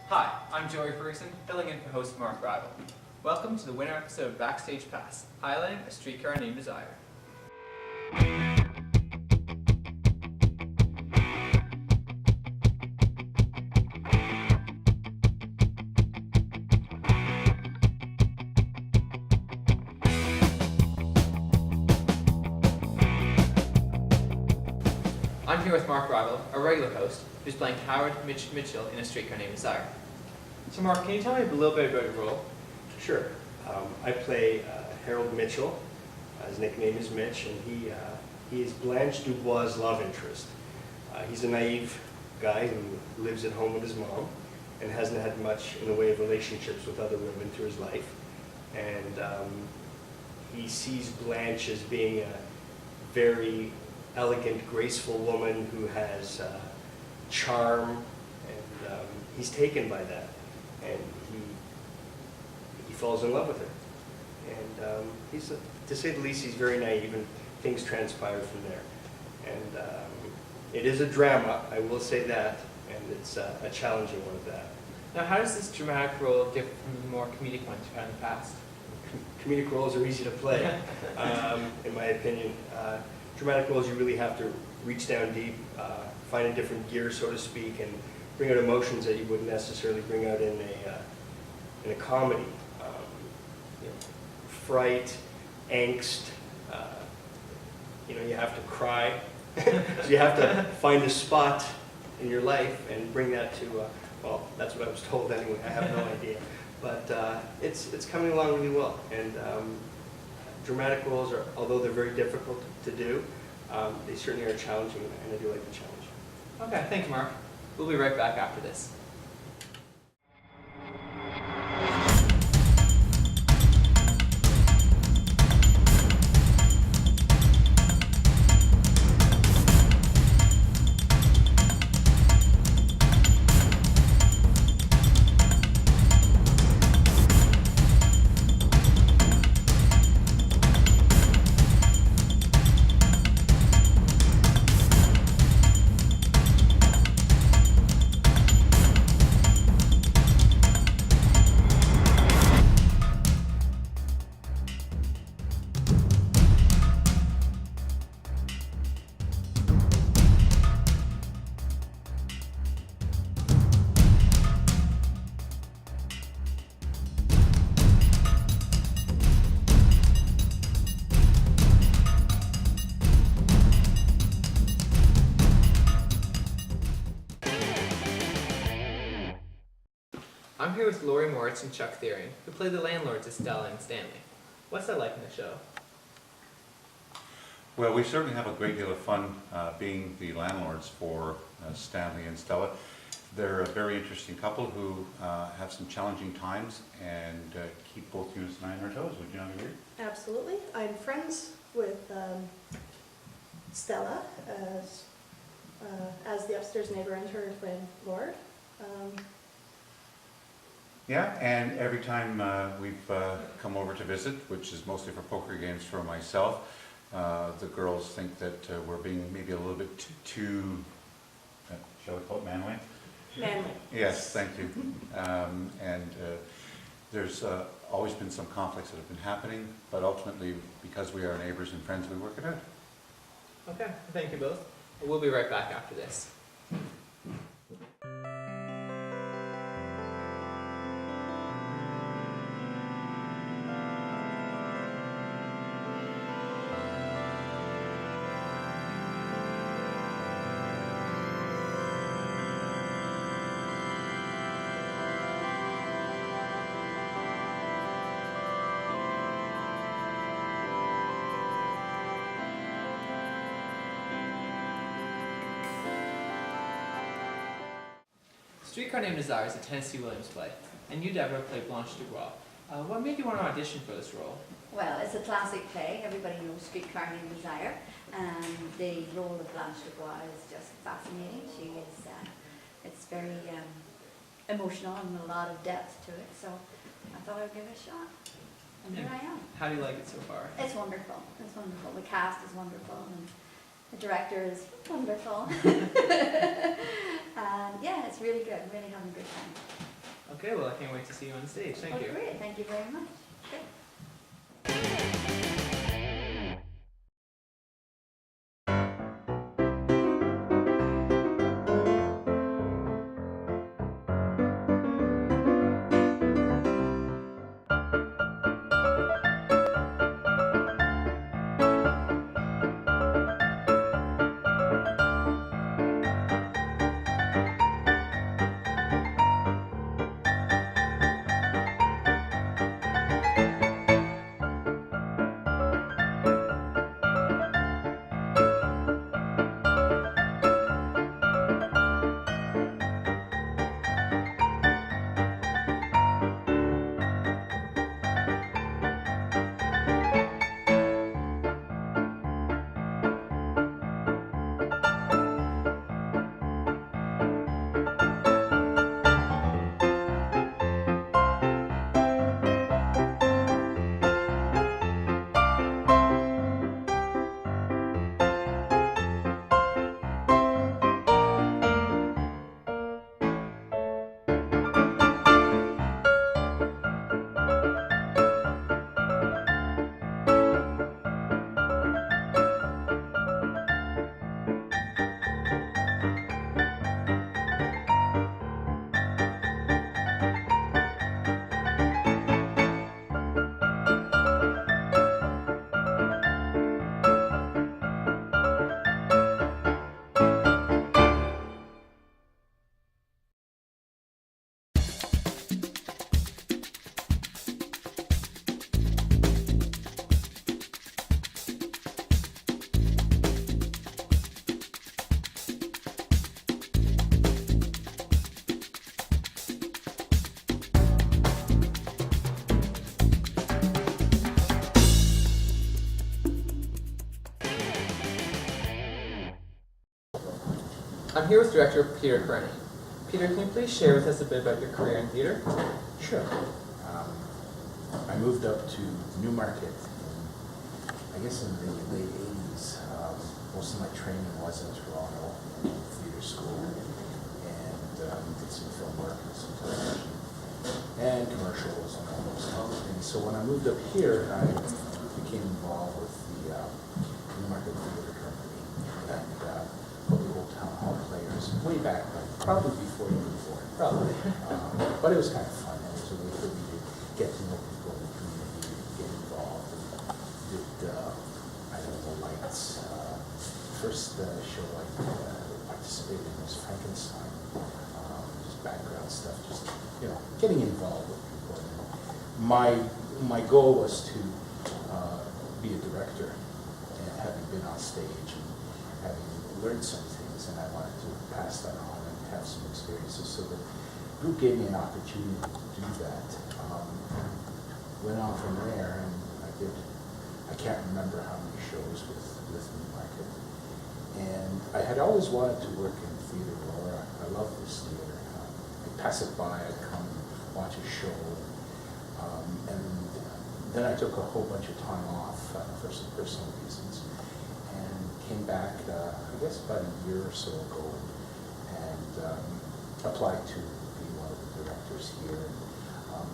Hi, I'm Joey Ferguson, filling in for host Mark Rival. Welcome to the winter episode of Backstage Pass, highlighting a streetcar named Desire. I'm here with Mark Rival, our regular host, who's playing Howard Mitchell in A Streetcar Named Desire. So Mark, can you tell me a little bit about your role? Sure. I play Harold Mitchell. His nickname is Mitch, and he is Blanche Dubois' love interest. He's a naive guy who lives at home with his mom and hasn't had much in the way of relationships with other women through his life. And he sees Blanche as being a very elegant, graceful woman who has charm, and he's taken by that, and he falls in love with her. And he's, to say the least, he's very naive, and things transpire from there. And it is a drama, I will say that, and it's a challenging one at that. Now, how does this dramatic role differ from the more comedic ones you've had in the past? Comedic roles are easy to play, in my opinion. Dramatic roles, you really have to reach down deep, find a different gear, so to speak, and bring out emotions that you wouldn't necessarily bring out in a comedy. You know, fright, angst. You have to cry. So you have to find a spot in your life and bring that to. Well, that's what I was told anyway. I have no idea, but it's coming along really well. And dramatic roles are, although they're very difficult to do, they certainly are challenging, and I do like the challenge. Okay, thank you, Mark. We'll be right back after this. I'm here with Laurie Moritz and Chuck Therian, who play the landlords of Stelllllaa and Stanley. What's that like in the show? Well, we certainly have a great deal of fun being the landlords for Stanley and Stelllllaa. They're a very interesting couple who have some challenging times and keep both units and I on our toes. Would you not agree? Absolutely. I'm friends with Stelllllaa as the upstairs neighbor and her landlord. Yeah, and every time we've come over to visit, which is mostly for poker games for myself, the girls think that we're being maybe a little bit too shall we call it manly? Manly. Yes, thank you. There's always been some conflicts that have been happening, but ultimately, because we are neighbors and friends, we work it out. Okay, thank you both. We'll be right back after this. Streetcar Named Desire is a Tennessee Williams play, and you, Deborah, play Blanche Dubois. What made you want to audition for this role? Well, it's a classic play. Everybody knows Streetcar Named Desire, and the role of Blanche Dubois is just fascinating. She is, it's very emotional and a lot of depth to it, so I thought I'd give it a shot. And here I am. How do you like it so far? It's wonderful. It's wonderful. The cast is wonderful, and the director is wonderful. And yeah, it's really good. I'm really having a good time. Okay, well, I can't wait to see you on stage. Thank you. Great. Thank you very much. Good. I'm here with director Peter Kearney. Peter, can you please share with us a bit about your career in theater? Sure. I moved up to Newmarket, I guess in the late 80s. Most of my training was in Toronto, in theater school, and did some film work and some television, and commercials and all those kinds of things. So when I moved up here, I became involved with the Newmarket Theatre Company, and the Old Town Hall Players, way back, probably before you were born. Probably. But it was kind of fun. It was a way for me to get to know people in the community, get involved, and did, I don't know, lights. First show I participated in was Frankenstein, just background stuff, just, getting involved with people. And my goal was to be a director, and having been on stage and having learned some things, and I wanted to pass that on and have some experiences. So the group gave me an opportunity to do that. Went on from there, and I can't remember how many shows with Newmarket. And I had always wanted to work in Theatre Aurora. I love this theater. I'd pass it by, I'd come watch a show. And then I took a whole bunch of time off for some personal reasons. And came back, I guess about a year or so ago, and applied to be one of the directors here. And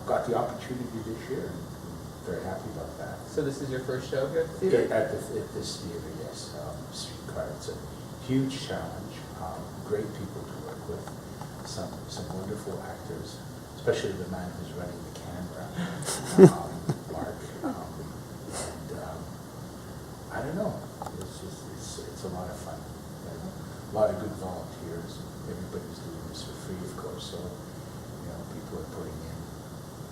got the opportunity this year, and I'm very happy about that. So this is your first show here at the theater? At this theater, yes. Streetcar. It's a huge challenge. Great people to work with. Some wonderful actors, especially the man who's running the camera, Mark. And I don't know. It's a lot of fun. A lot of good volunteers. Everybody's doing this for free, of course. So people are putting in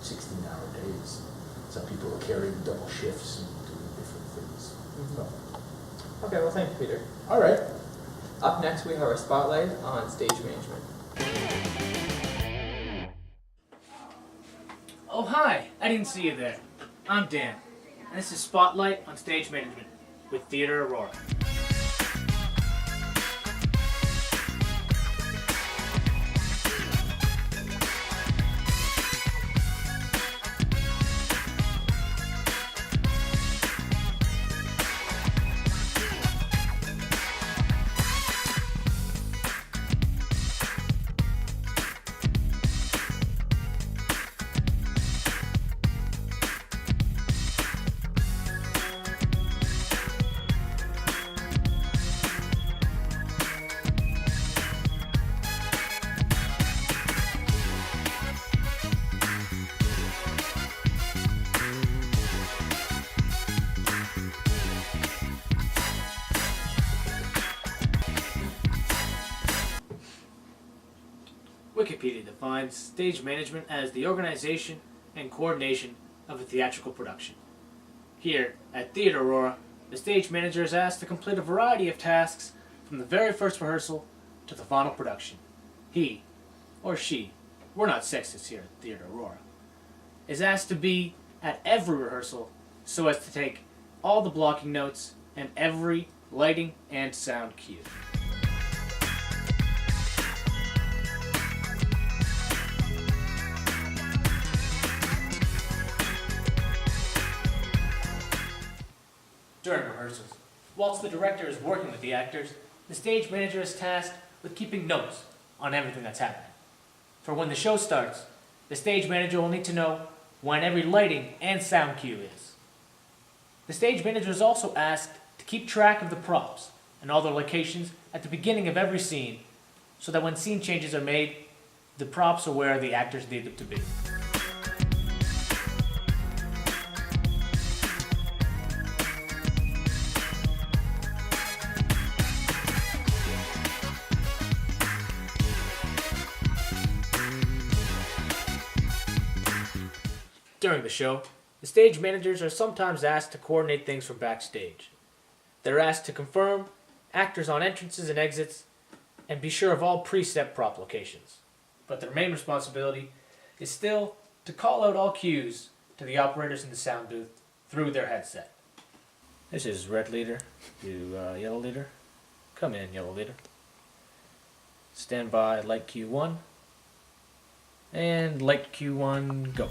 16-hour days. Some people are carrying double shifts and doing different things. Mm-hmm. So. Okay, well, thank you, Peter. All right. Up next, we have our spotlight on stage management. Oh, hi. I didn't see you there. I'm Dan, and this is Spotlight on Stage Management with Theatre Aurora. Wikipedia defines stage management as the organization and coordination of a theatrical production. Here, at Theatre Aurora, the stage manager is asked to complete a variety of tasks from the very first rehearsal to the final production. He, or she, we're not sexist here at Theatre Aurora, is asked to be at every rehearsal so as to take all the blocking notes and every lighting and sound cue. During rehearsals, whilst the director is working with the actors, the stage manager is tasked with keeping notes on everything that's happening. For when the show starts, the stage manager will need to know when every lighting and sound cue is. The stage manager is also asked to keep track of the props and all their locations at the beginning of every scene, so that when scene changes are made, the props are where the actors need them to be. During the show, the stage managers are sometimes asked to coordinate things from backstage. They're asked to confirm actors on entrances and exits and be sure of all preset prop locations. But their main responsibility is still to call out all cues to the operators in the sound booth through their headset. This is red leader, you yellow leader. Come in, yellow leader. Stand by light Q1. And light Q1, go.